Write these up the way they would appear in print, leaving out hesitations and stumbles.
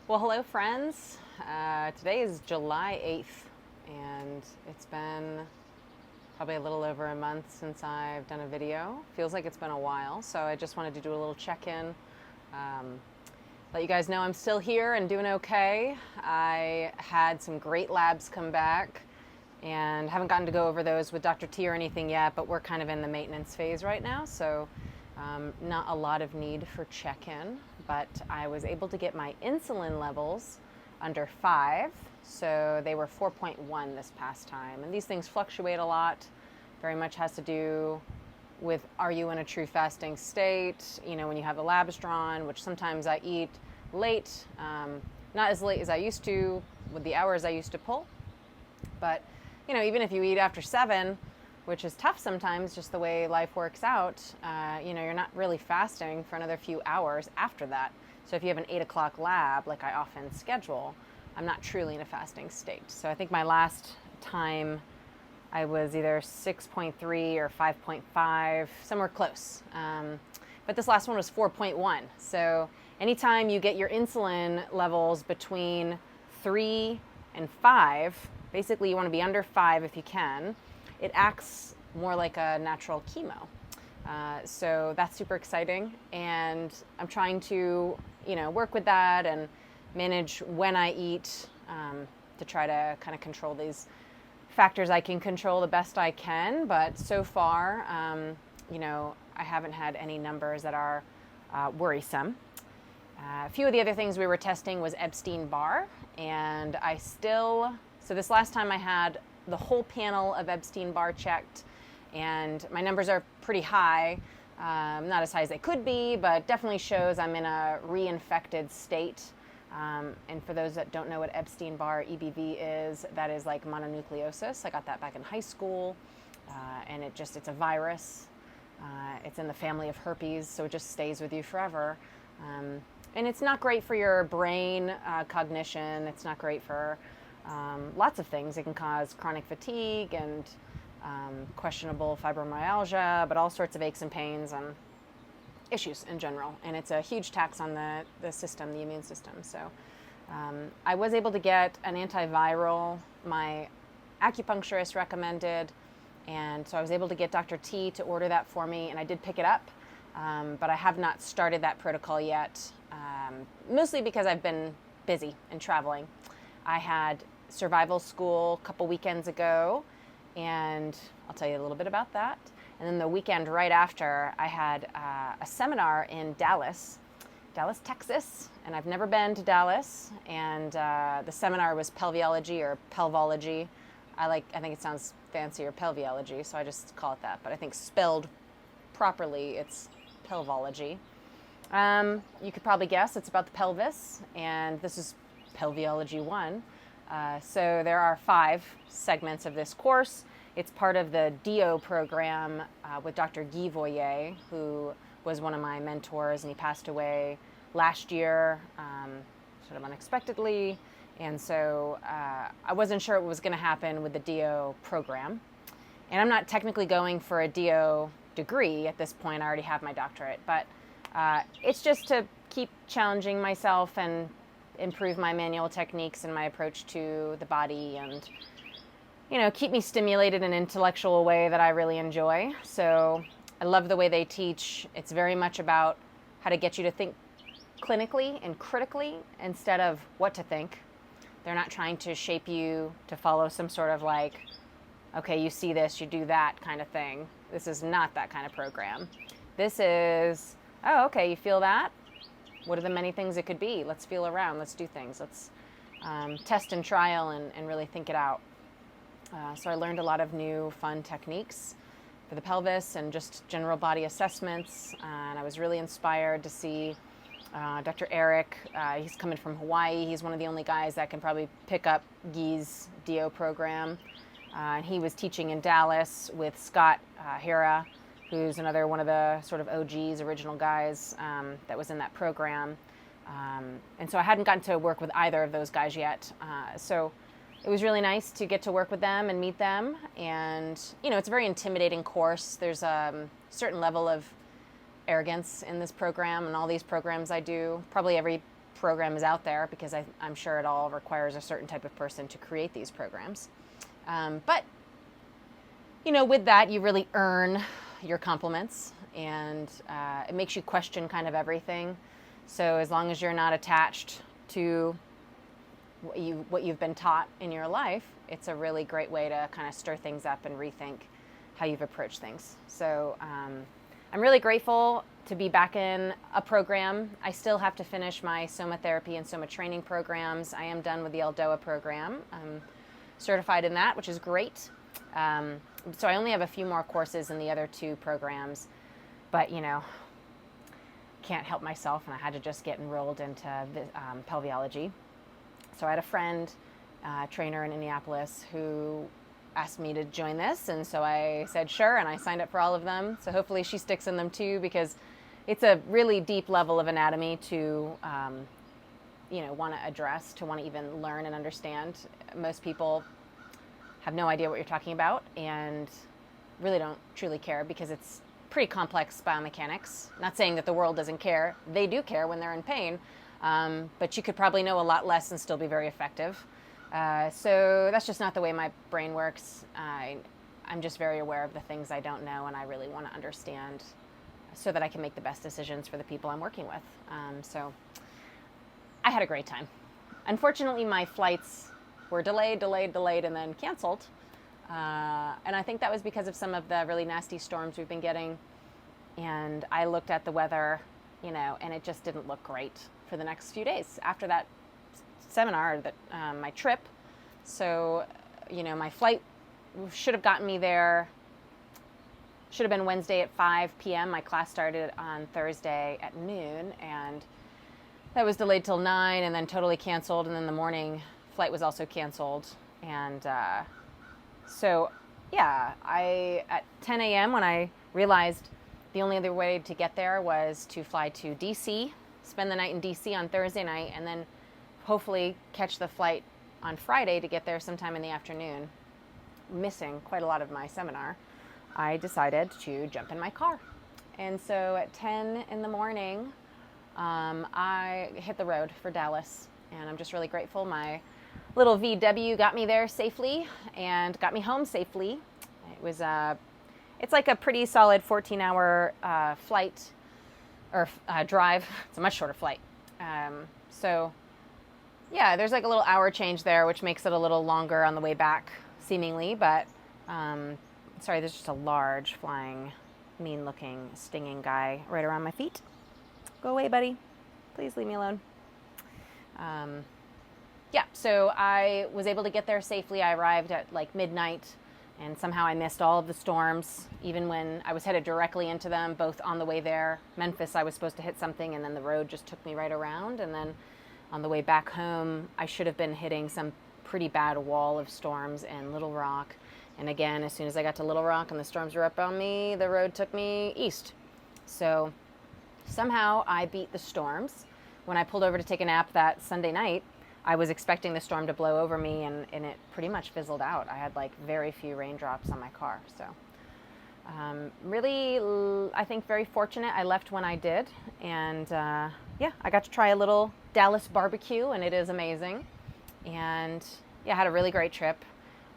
Well, hello, friends. Today is July 8th, and it's been probably a little over a month since I've done a video. Feels like it's been a while, so I just wanted to do a little check-in. Let you guys know I'm still here and doing okay. I had some great labs come back, and haven't gotten to go over those with Dr. T or anything yet, but we're kind of in the maintenance phase right now, so not a lot of need for check-in, but I was able to get my insulin levels under 5, so they were 4.1 this past time. And these things fluctuate a lot, very much has to do with, are you in a true fasting state? You know, when you have the labs drawn, which sometimes I eat late, not as late as I used to with the hours I used to pull, but you know, even if you eat after 7, which is tough sometimes, just the way life works out, you know, you're not really fasting for another few hours after that. So if you have an 8 o'clock lab, like I often schedule, I'm not truly in a fasting state. So I think my last time I was either 6.3 or 5.5, somewhere close. But this last one was 4.1. So anytime you get your insulin levels between 3 and 5, basically you want to be under 5 if you can. It acts more like a natural chemo. So that's super exciting. And I'm trying to, you know, work with that and manage when I eat to try to kind of control these factors I can control the best I can. But so far, you know, I haven't had any numbers that are worrisome. A few of the other things we were testing was Epstein-Barr, and so this last time I had the whole panel of Epstein-Barr checked, and my numbers are pretty high, not as high as they could be, but definitely shows I'm in a reinfected state. And for those that don't know what Epstein-Barr EBV is, that is like mononucleosis. I got that back in high school, and it's a virus. It's in the family of herpes, so it just stays with you forever. And it's not great for your brain cognition. It's not great for lots of things. It can cause chronic fatigue and questionable fibromyalgia, but all sorts of aches and pains and issues in general. And it's a huge tax on the system, the immune system. So I was able to get an antiviral my acupuncturist recommended, and so I was able to get Dr. T to order that for me, and I did pick it up, but I have not started that protocol yet, mostly because I've been busy and traveling. I had survival school a couple weekends ago, and I'll tell you a little bit about that. And then the weekend right after, I had a seminar in Dallas, Texas, and I've never been to Dallas. And the seminar was Pelviology or Pelvology. I think it sounds fancier, Pelviology, so I just call it that. But I think spelled properly, it's Pelvology. You could probably guess it's about the pelvis, and this is Pelviology 1. So there are 5 segments of this course. It's part of the DO program with Dr. Guy Voyer, who was one of my mentors, and he passed away last year, sort of unexpectedly. And so I wasn't sure what was going to happen with the DO program. And I'm not technically going for a DO degree at this point. I already have my doctorate. But it's just to keep challenging myself and improve my manual techniques and my approach to the body, and you know, keep me stimulated in an intellectual way that I really enjoy. So I love the way they teach. It's very much about how to get you to think clinically and critically instead of what to think. They're not trying to shape you to follow some sort of like, okay, you see this, you do that kind of thing. This is not that kind of program. This is, oh, okay, you feel that? What are the many things it could be? Let's feel around. Let's do things. Let's test and trial and really think it out. So I learned a lot of new fun techniques for the pelvis and just general body assessments. And I was really inspired to see Dr. Eric. He's coming from Hawaii. He's one of the only guys that can probably pick up Guy's DO program. And he was teaching in Dallas with Scott Hera, who's another one of the sort of OGs, original guys that was in that program. And so I hadn't gotten to work with either of those guys yet. So it was really nice to get to work with them and meet them. And, you know, it's a very intimidating course. There's a certain level of arrogance in this program and all these programs I do. Probably every program is out there, because I'm sure it all requires a certain type of person to create these programs. But, with that, you really earn your compliments, and it makes you question kind of everything. So as long as you're not attached to what you've been taught in your life, it's a really great way to kind of stir things up and rethink how you've approached things. So I'm really grateful to be back in a program. I still have to finish my soma therapy and soma training programs. I am done with the Aldoa program. I'm certified in that, which is great. So I only have a few more courses in the other two programs, but can't help myself, and I had to just get enrolled into Pelviology. So I had a friend, trainer in Indianapolis, who asked me to join this, and so I said sure, and I signed up for all of them. So hopefully she sticks in them too, because it's a really deep level of anatomy to want to address, to want to even learn and understand. Most people have no idea what you're talking about and really don't truly care, because it's pretty complex biomechanics. Not saying that the world doesn't care. They do care when they're in pain, but you could probably know a lot less and still be very effective. So that's just not the way my brain works. I'm just very aware of the things I don't know, and I really want to understand so that I can make the best decisions for the people I'm working with. So I had a great time. Unfortunately, my flights were delayed, and then canceled. And I think that was because of some of the really nasty storms we've been getting. And I looked at the weather, and it just didn't look great for the next few days after that seminar, my trip. So, my flight should have gotten me there, should have been Wednesday at 5 p.m. My class started on Thursday at noon, and that was delayed till 9 and then totally canceled. And then the morning flight was also canceled. And so, yeah, at 10 a.m. when I realized the only other way to get there was to fly to D.C., spend the night in D.C. on Thursday night, and then hopefully catch the flight on Friday to get there sometime in the afternoon, missing quite a lot of my seminar, I decided to jump in my car. And so at 10 in the morning, I hit the road for Dallas, and I'm just really grateful. My little VW got me there safely and got me home safely. It was it's like a pretty solid 14-hour flight or drive. It's a much shorter flight. So yeah, there's like a little hour change there, which makes it a little longer on the way back, seemingly. But sorry, there's just a large, flying, mean-looking, stinging guy right around my feet. Go away, buddy. Please leave me alone. Yeah, so I was able to get there safely. I arrived at like midnight, and somehow I missed all of the storms, even when I was headed directly into them, both on the way there. Memphis, I was supposed to hit something, and then the road just took me right around. And then on the way back home, I should have been hitting some pretty bad wall of storms in Little Rock. And again, as soon as I got to Little Rock and the storms were up on me, the road took me east. So somehow I beat the storms. When I pulled over to take a nap that Sunday night, I was expecting the storm to blow over me, and it pretty much fizzled out. I had like very few raindrops on my car. So really, I think very fortunate I left when I did. And yeah, I got to try a little Dallas barbecue, and it is amazing. And yeah, I had a really great trip.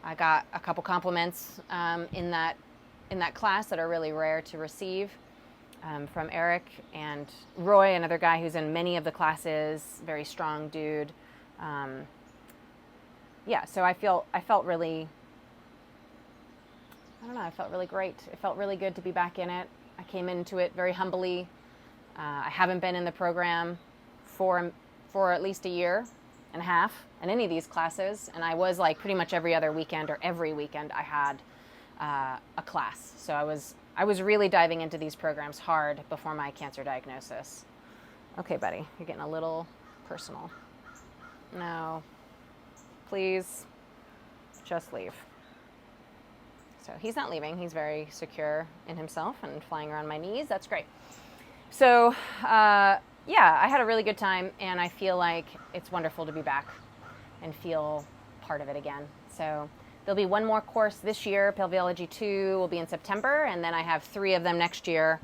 I got a couple compliments in that class that are really rare to receive. From Eric and Roy, another guy who's in many of the classes, very strong dude. Yeah, so I felt really, I felt really great. It felt really good to be back in it. I came into it very humbly. I haven't been in the program for at least a year and a half in any of these classes, and I was like pretty much every other weekend or every weekend I had a class. So I was really diving into these programs hard before my cancer diagnosis. Okay, buddy, you're getting a little personal. No, please, just leave. So he's not leaving. He's very secure in himself and flying around my knees. That's great. So, yeah, I had a really good time, and I feel like it's wonderful to be back and feel part of it again. So there'll be one more course this year. Pelviology 2 will be in September, and then I have 3 of them next year.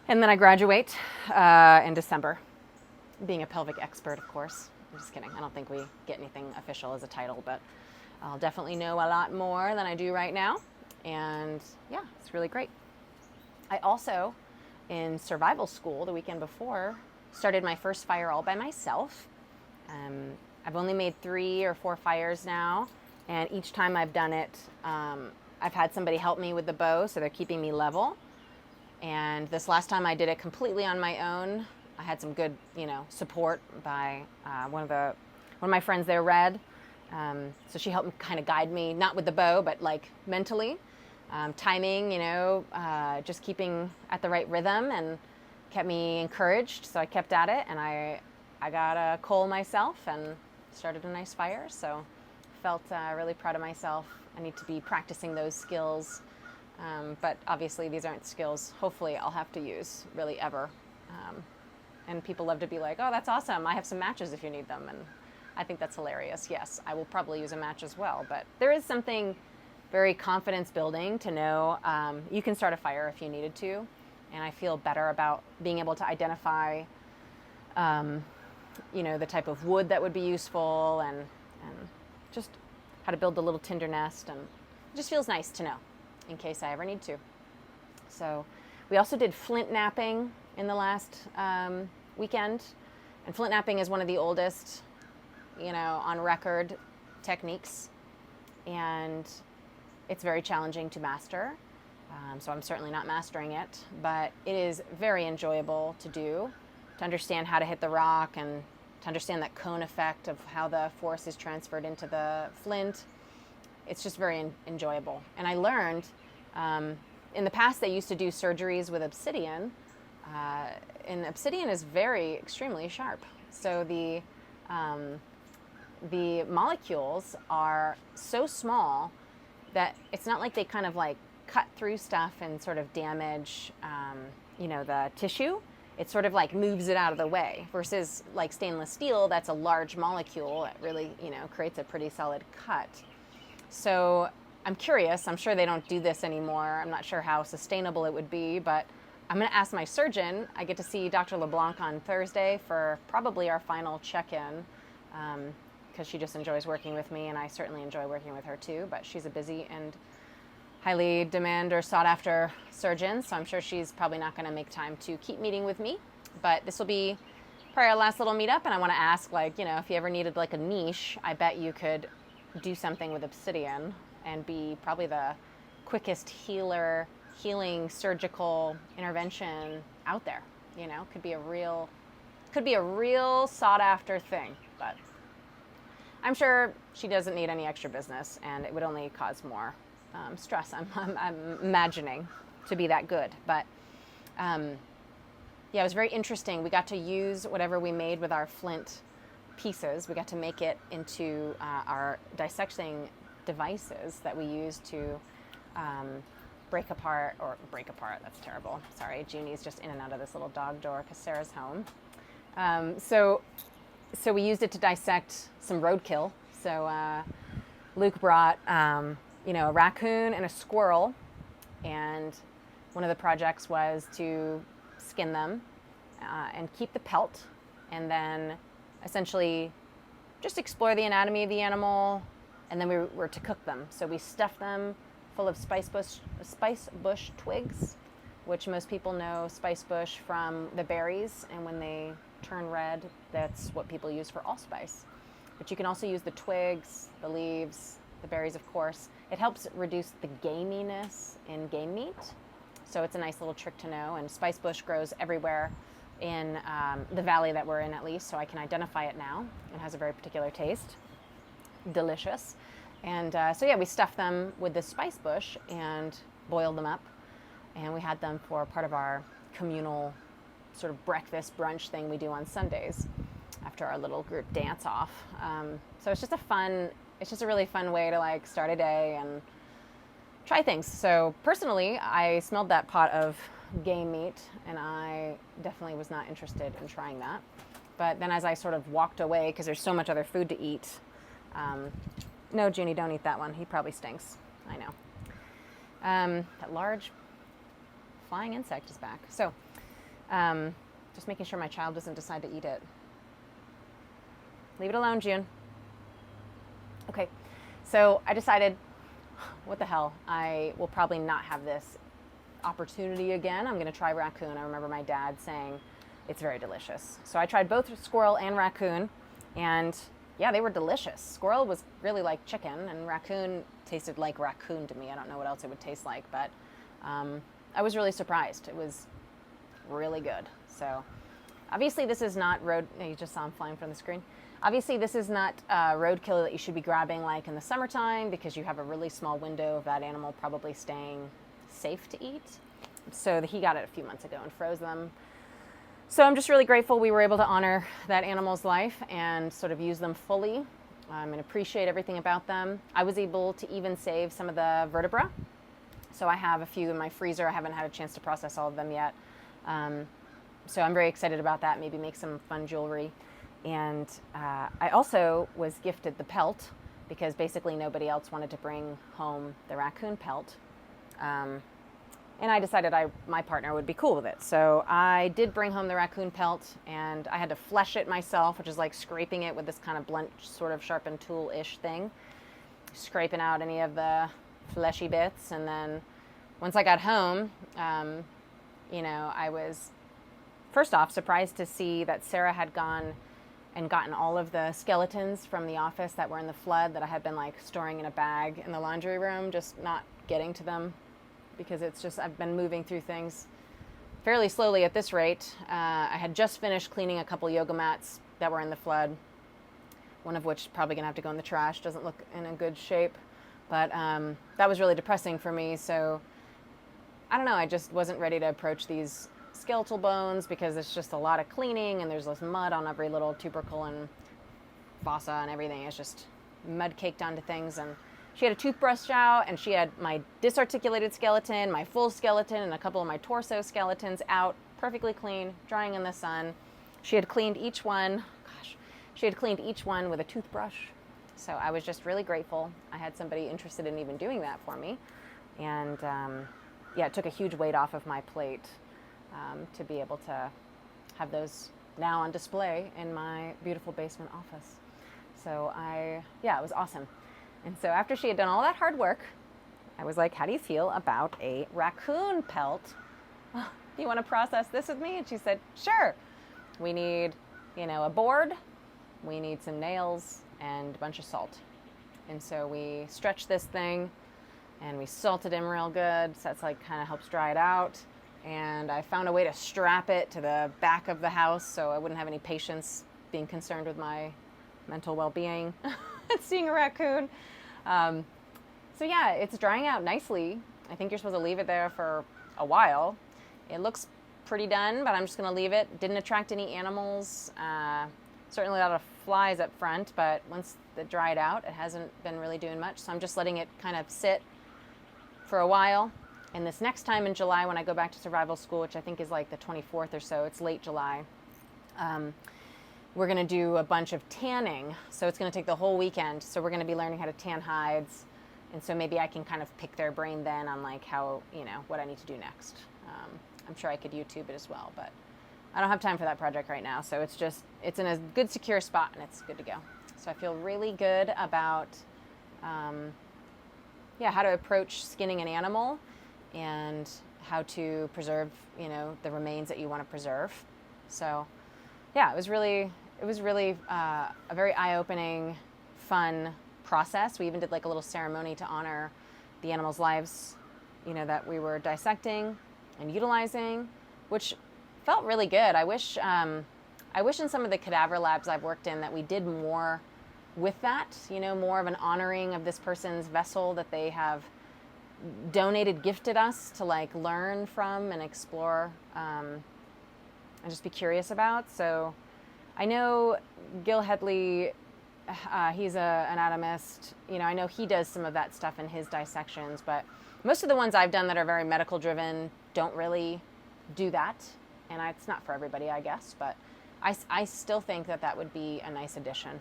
And then I graduate in December. being a pelvic expert, of course. I'm just kidding. I don't think we get anything official as a title, but I'll definitely know a lot more than I do right now. And yeah, it's really great. I also, in survival school the weekend before, started my first fire all by myself. I've only made 3 or 4 fires now, and each time I've done it, I've had somebody help me with the bow, so they're keeping me level. And this last time I did it completely on my own. I had some good, support by one of my friends there, Red. So she helped kind of guide me, not with the bow, but like mentally, timing, just keeping at the right rhythm, and kept me encouraged. So I kept at it, and I got a coal myself and started a nice fire. So felt really proud of myself. I need to be practicing those skills. But obviously these aren't skills, hopefully, I'll have to use really ever. And people love to be like, oh, that's awesome. I have some matches if you need them. And I think that's hilarious. Yes, I will probably use a match as well. But there is something very confidence building to know you can start a fire if you needed to. And I feel better about being able to identify, the type of wood that would be useful, and just how to build the little tinder nest. And it just feels nice to know in case I ever need to. So we also did flint napping in the last weekend. And flint napping is one of the oldest, on record techniques. And it's very challenging to master. So I'm certainly not mastering it, but it is very enjoyable to do, to understand how to hit the rock and to understand that cone effect of how the force is transferred into the flint. It's just very enjoyable. And I learned, in the past they used to do surgeries with obsidian, and obsidian is extremely sharp. So the molecules are so small that it's not like they kind of like cut through stuff and sort of damage, the tissue. It sort of like moves it out of the way, versus like stainless steel, that's a large molecule. It really, creates a pretty solid cut. So I'm curious, I'm sure they don't do this anymore. I'm not sure how sustainable it would be, but I'm going to ask my surgeon. I get to see Dr. LeBlanc on Thursday for probably our final check-in, because she just enjoys working with me, and I certainly enjoy working with her too, but she's a busy and highly demand or sought after surgeon, so I'm sure she's probably not going to make time to keep meeting with me. But this will be probably our last little meetup, and I want to ask, if you ever needed like a niche, I bet you could do something with obsidian and be probably the quickest healing surgical intervention out there. Could be a real sought after thing. But I'm sure she doesn't need any extra business, and it would only cause more stress. I'm imagining to be that good. But it was very interesting. We got to use whatever we made with our flint pieces. We got to make it into our dissecting devices that we use to break apart, that's terrible. Sorry, Junie's just in and out of this little dog door because Sarah's home. So we used it to dissect some roadkill. So Luke brought, a raccoon and a squirrel, and one of the projects was to skin them and keep the pelt, and then essentially just explore the anatomy of the animal, and then we were to cook them. So we stuffed them full of spice bush twigs, which most people know spice bush from the berries, and when they turn red, that's what people use for allspice. But you can also use the twigs, the leaves, the berries, of course. It helps reduce the gaminess in game meat, so it's a nice little trick to know. And spice bush grows everywhere in the valley that we're in, at least, so I can identify it now. It has a very particular taste. Delicious. And we stuffed them with this spice bush and boiled them up, and we had them for part of our communal sort of breakfast brunch thing we do on Sundays after our little group dance off. So it's just a really fun way to start a day and try things. So personally, I smelled that pot of game meat, and I definitely was not interested in trying that. But then as I sort of walked away, because there's so much other food to eat, no, Junie, don't eat that one. He probably stinks. I know. That large flying insect is back. So just making sure my child doesn't decide to eat it. Leave it alone, June. Okay, so I decided, what the hell, I will probably not have this opportunity again. I'm going to try raccoon. I remember my dad saying it's very delicious. So I tried both squirrel and raccoon, and yeah, they were delicious. Squirrel was really like chicken, and raccoon tasted like raccoon to me. I don't know what else it would taste like, but I was really surprised. It was really good. So obviously this is not you just saw him flying from the screen. Obviously this is not roadkill that you should be grabbing like in the summertime, because you have a really small window of that animal probably staying safe to eat. So he got it a few months ago and froze them. So I'm just really grateful we were able to honor that animal's life and sort of use them fully and appreciate everything about them. I was able to even save some of the vertebra. So I have a few in my freezer. I haven't had a chance to process all of them yet. So I'm very excited about that, maybe make some fun jewelry. And I also was gifted the pelt, because basically nobody else wanted to bring home the raccoon pelt. And I decided my partner would be cool with it. So I did bring home the raccoon pelt, and I had to flesh it myself, which is like scraping it with this kind of blunt, sort of sharpened tool-ish thing, scraping out any of the fleshy bits. And then once I got home, I was first off surprised to see that Sarah had gone and gotten all of the skeletons from the office that were in the flood that I had been like storing in a bag in the laundry room, just not getting to them, because it's just, I've been moving through things fairly slowly at this rate. I had just finished cleaning a couple yoga mats that were in the flood, one of which is probably gonna have to go in the trash, doesn't look in a good shape. But that was really depressing for me. So I don't know, I just wasn't ready to approach these skeletal bones, because it's just a lot of cleaning, and there's this mud on every little tubercle and fossa and everything. It's just mud caked onto things. And she had a toothbrush out, and she had my disarticulated skeleton, my full skeleton, and a couple of my torso skeletons out, perfectly clean, drying in the sun. She had cleaned each one, with a toothbrush. So I was just really grateful I had somebody interested in even doing that for me. And it took a huge weight off of my plate to be able to have those now on display in my beautiful basement office. So it was awesome. And so after she had done all that hard work, I was like, how do you feel about a raccoon pelt? Do you want to process this with me? And she said, sure. We need, a board, we need some nails, and a bunch of salt. And so we stretched this thing, and we salted him real good, so that's like kind of helps dry it out. And I found a way to strap it to the back of the house so I wouldn't have any patients being concerned with my mental well-being at seeing a raccoon. It's drying out nicely. I think you're supposed to leave it there for a while. It looks pretty done, but I'm just going to leave it. Didn't attract any animals. Certainly a lot of flies up front, but once it dried out, it hasn't been really doing much. So I'm just letting it kind of sit for a while. And this next time in July, when I go back to survival school, which I think is like the 24th or so, it's late July, we're going to do a bunch of tanning. So it's going to take the whole weekend. So we're going to be learning how to tan hides. And so maybe I can kind of pick their brain then on like how, what I need to do next. I'm sure I could YouTube it as well, but I don't have time for that project right now. So it's in a good, secure spot, and it's good to go. So I feel really good about, how to approach skinning an animal and how to preserve, the remains that you want to preserve. So it was really a very eye-opening, fun process. We even did like a little ceremony to honor the animals' lives, that we were dissecting and utilizing, which felt really good. I wish in some of the cadaver labs I've worked in that we did more with that, more of an honoring of this person's vessel that they have donated, gifted us to like learn from and explore and just be curious about. So I know Gil Headley, he's an anatomist, I know he does some of that stuff in his dissections, but most of the ones I've done that are very medical driven don't really do that. And it's not for everybody, I guess, but I still think that would be a nice addition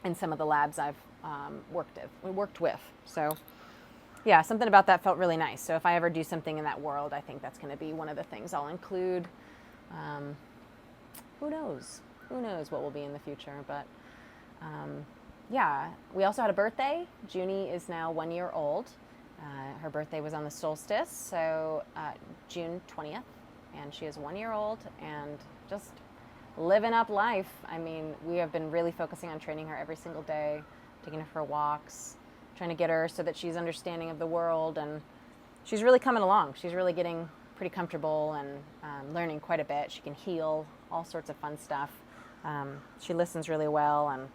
in some of the labs I've worked with. So something about that felt really nice. So if I ever do something in that world, I think that's going to be one of the things I'll include. Who knows? Who knows what will be in the future? But Yeah, we also had a birthday. Junie is now 1 year old. Her birthday was on the solstice, so June 20th, and she is 1 year old and just living up life. I mean, we have been really focusing on training her every single day, taking her for walks, trying to get her so that she's understanding of the world, and she's really coming along. She's really getting pretty comfortable and learning quite a bit. She can heel, all sorts of fun stuff. She listens really well, and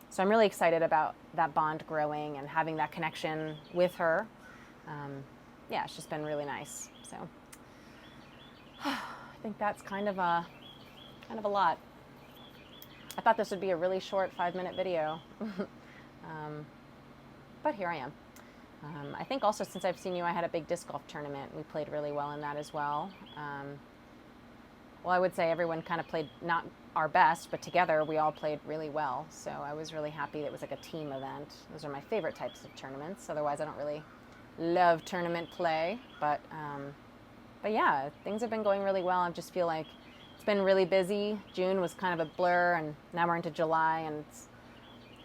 so I'm really excited about that bond growing and having that connection with her. Yeah, it's just been really nice. So I think that's kind of a lot. I thought this would be a really short 5-minute video, but here I am. I think also since I've seen you, I had a big disc golf tournament. We played really well in that as well. Well, I would say everyone kind of played not our best, but together we all played really well. So I was really happy it was like a team event. Those are my favorite types of tournaments. Otherwise, I don't really love tournament play. But yeah, things have been going really well. I just feel like it's been really busy. June was kind of a blur, and now we're into July, and it's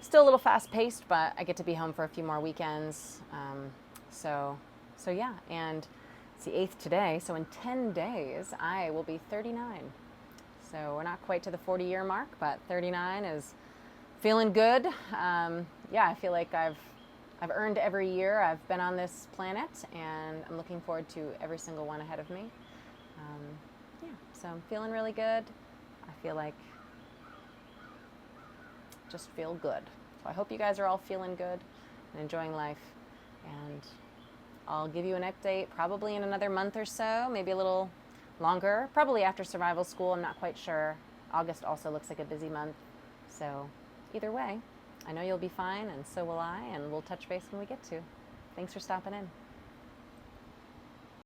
still a little fast-paced, but I get to be home for a few more weekends. So yeah, and it's the 8th today, so in 10 days, I will be 39. So we're not quite to the 40-year mark, but 39 is feeling good. Yeah, I feel like I've earned every year I've been on this planet, and I'm looking forward to every single one ahead of me. Yeah, so I'm feeling really good. I feel like just feel good. So I hope you guys are all feeling good and enjoying life. And I'll give you an update probably in another month or so, maybe a little longer, probably after survival school. I'm not quite sure. August also looks like a busy month. So either way, I know you'll be fine, and so will I, and we'll touch base when we get to. Thanks for stopping in.